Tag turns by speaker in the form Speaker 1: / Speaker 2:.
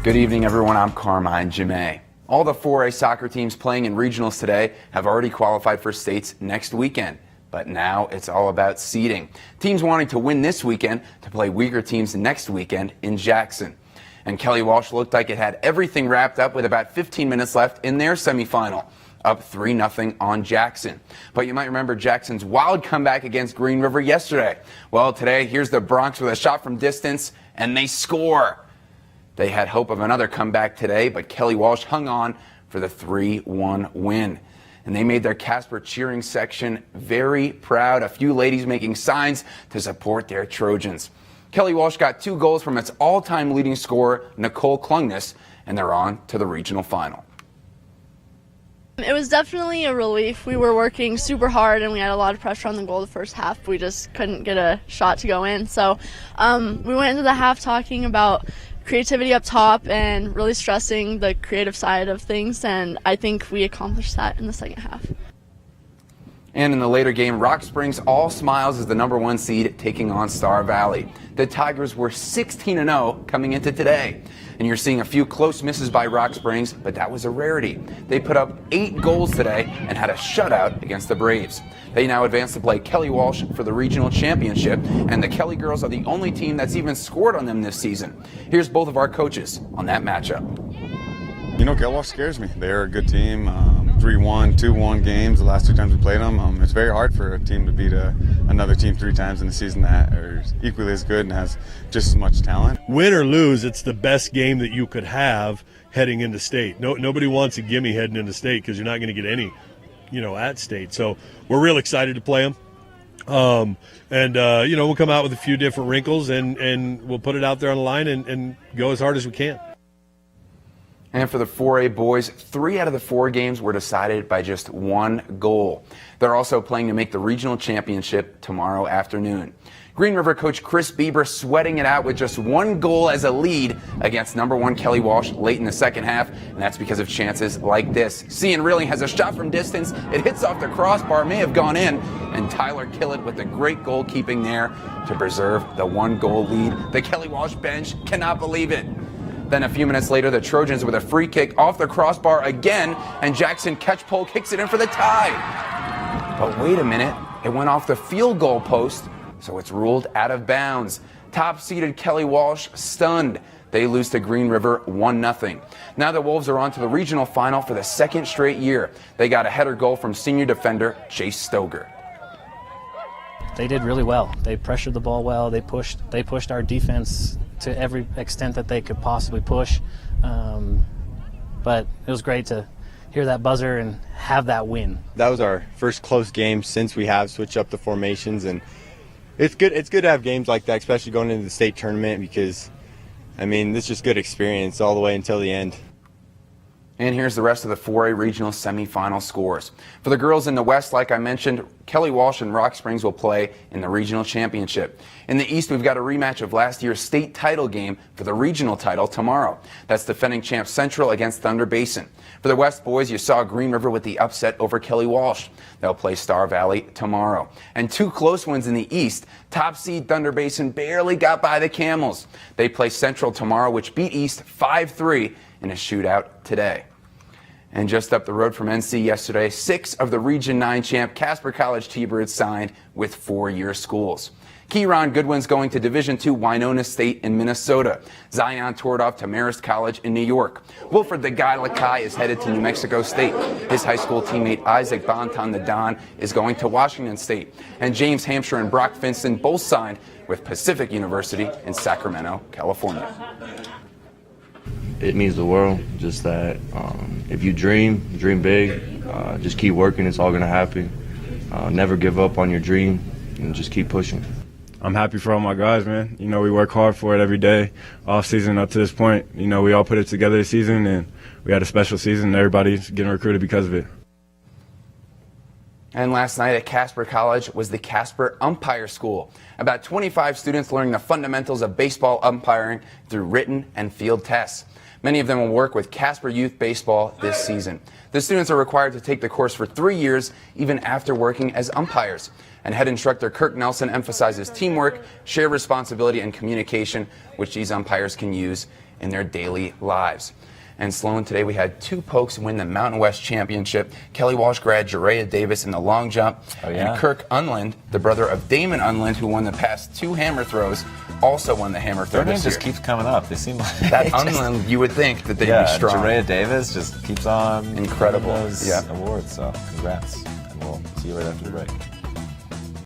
Speaker 1: Good evening, everyone. I'm Carmine Gemei. All the 4A soccer teams playing in regionals today have already qualified for states next weekend. But now it's all about seeding. Teams wanting to win this weekend to play weaker teams next weekend in Jackson. And Kelly Walsh looked like it had everything wrapped up with about 15 minutes left in their semifinal, up 3-0 on Jackson. But you might remember Jackson's wild comeback against Green River yesterday. Well, today, here's the Bronx with a shot from distance, and they score. They had hope of another comeback today, but Kelly Walsh hung on for the 3-1 win. And they made their Casper cheering section very proud, a few ladies making signs to support their Trojans. Kelly Walsh got 2 goals from its all-time leading scorer, Nicole Klungnes, and they're on to the regional final.
Speaker 2: It was definitely a relief. We were working super hard and we had a lot of pressure on the goal the first half. We just couldn't get a shot to go in. So we went into the half talking about creativity up top and really stressing the creative side of things, and I think we accomplished that in the second half.
Speaker 1: And in the later game, Rock Springs all smiles as the #1 seed taking on Star Valley. The Tigers were 16-0 coming into today. And you're seeing a few close misses by Rock Springs, but that was a rarity. They put up 8 goals today and had a shutout against the Braves. They now advance to play Kelly Walsh for the regional championship, and the Kelly girls are the only team that's even scored on them this season. Here's both of our coaches on that matchup.
Speaker 3: You know, Kelly Walsh scares me. They're a good team. 3-1, 2-1 games the last 2 times we played them. It's very hard for a team to beat another team 3 times in a season that are equally as good and has just as much talent.
Speaker 4: Win or lose, it's the best game that you could have heading into state. Nobody wants a gimme heading into state because you're not going to get any, at state. So we're real excited to play them. We'll come out with a few different wrinkles and we'll put it out there on the line and go as hard as we can.
Speaker 1: And for the 4A boys, 3 out of the 4 games were decided by just 1 goal. They're also playing to make the regional championship tomorrow afternoon. Green River coach Chris Bieber sweating it out with just 1 goal as a lead against #1 Kelly Walsh late in the second half, and that's because of chances like this. Cian Reeling has a shot from distance. It hits off the crossbar, may have gone in, and Tyler Killett with the great goalkeeping there to preserve the 1-goal lead. The Kelly Walsh bench cannot believe it. Then a few minutes later, the Trojans with a free kick off the crossbar again, and Jackson Catchpole kicks it in for the tie. But wait a minute, it went off the field goal post, so it's ruled out of bounds. Top-seeded Kelly Walsh stunned. They lose to Green River 1-0. Now the Wolves are on to the regional final for the 2nd straight year. They got a header goal from senior defender Chase Stoger.
Speaker 5: They did really well. They pressured the ball well. They pushed our defense to every extent that they could possibly push. But it was great to hear that buzzer and have that win.
Speaker 6: That was our first close game since we have switched up the formations, and it's good to have games like that, especially going into the state tournament, because it's just good experience all the way until the end.
Speaker 1: And here's the rest of the 4A regional semifinal scores. For the girls in the West, like I mentioned, Kelly Walsh and Rock Springs will play in the regional championship. In the East, we've got a rematch of last year's state title game for the regional title tomorrow. That's defending champ Central against Thunder Basin. For the West boys, you saw Green River with the upset over Kelly Walsh. They'll play Star Valley tomorrow. And 2 close ones in the East. Top seed Thunder Basin barely got by the Camels. They play Central tomorrow, which beat East 5-3 in a shootout today. And just up the road from NC yesterday, 6 of the Region 9 champ Casper College T-Birds signed with 4-year schools. Kieron Goodwin's going to Division II Winona State in Minnesota. Zion toured off to Marist College in New York. Wilfred the Guy Lakai is headed to New Mexico State. His high school teammate Isaac Bonton the Don is going to Washington State. And James Hampshire and Brock Finston both signed with Pacific University in Sacramento, California.
Speaker 7: It means the world, just that if you dream big, just keep working, it's all going to happen. Never give up on your dream and just keep pushing.
Speaker 3: I'm happy for all my guys, man. We work hard for it every day, off season up to this point. We all put it together this season, and we had a special season, and everybody's getting recruited because of it.
Speaker 1: And last night at Casper College was the Casper Umpire School. About 25 students learning the fundamentals of baseball umpiring through written and field tests. Many of them will work with Casper Youth Baseball this season. The students are required to take the course for 3 years, even after working as umpires. And head instructor Kirk Nelson emphasizes teamwork, shared responsibility, and communication, which these umpires can use in their daily lives. And Sloan, today we had 2 Pokes win the Mountain West Championship. Kelly Walsh grad Jerea Davis in the long jump. And Kirk Unland, the brother of Damon Unland, who won the past 2 hammer throws, also won the hammer throw
Speaker 8: Their
Speaker 1: this
Speaker 8: name
Speaker 1: year.
Speaker 8: just keeps coming up. They seem like
Speaker 1: That Unland, you would think that they'd be strong.
Speaker 8: Jerea Davis just keeps on
Speaker 1: Incredible.
Speaker 8: winning those awards. So congrats, and we'll see you right after the break.